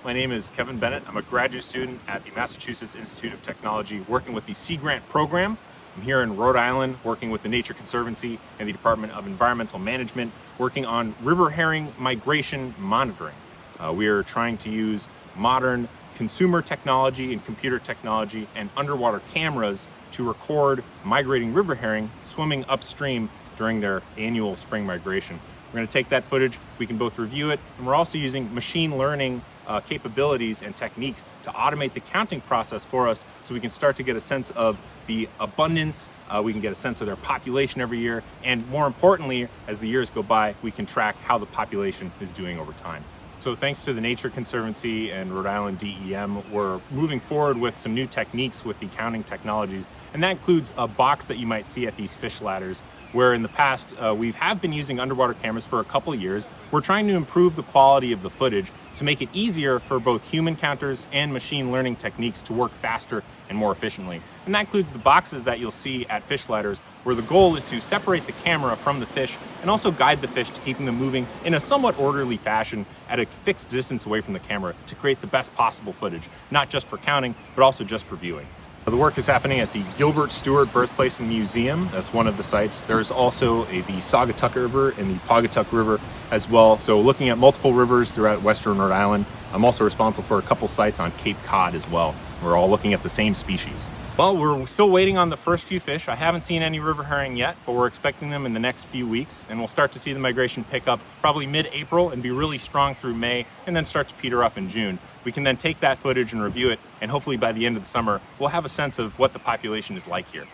My name is Kevin Bennett. I'm a graduate student at the Massachusetts Institute of Technology working with the Sea Grant program. I'm here in Rhode Island working with the Nature Conservancy and the Department of Environmental Management working on river herring migration monitoring. We are trying to use modern consumer technology and computer technology and underwater cameras to record migrating river herring swimming upstream during their annual spring migration. We're going to take that footage, we can both review it, and we're also using machine learning capabilities and techniques to automate the counting process for us so we can start to get a sense of the abundance, we can get a sense of their population every year, and more importantly, as the years go by, we can track how the population is doing over time. So thanks to the Nature Conservancy and Rhode Island DEM, we're moving forward with some new techniques with the counting technologies, and that includes a box that you might see at these fish ladders, where in the past we have been using underwater cameras for a couple years. We're trying to improve the quality of the footage to make it easier for both human counters and machine learning techniques to work faster and more efficiently. And that includes the boxes that you'll see at fish ladders, where the goal is to separate the camera from the fish and also guide the fish to keeping them moving in a somewhat orderly fashion at a fixed distance away from the camera to create the best possible footage, not just for counting, but also just for viewing. The work is happening at the Gilbert, Stuart Birthplace and Museum. That's one of the sites. There's also the Saugatuck River and the Pawcatuck River as well. So looking at multiple rivers throughout western Rhode Island. I'm also responsible for a couple sites on Cape Cod as well. We're all looking at the same species. Well, we're still waiting on the first few fish. I haven't seen any river herring yet, but we're expecting them in the next few weeks, and we'll start to see the migration pick up probably mid-April and be really strong through May, and then start to peter off in June. We can then take that footage and review it, and hopefully by the end of the summer, we'll have a sense of what the population is like here.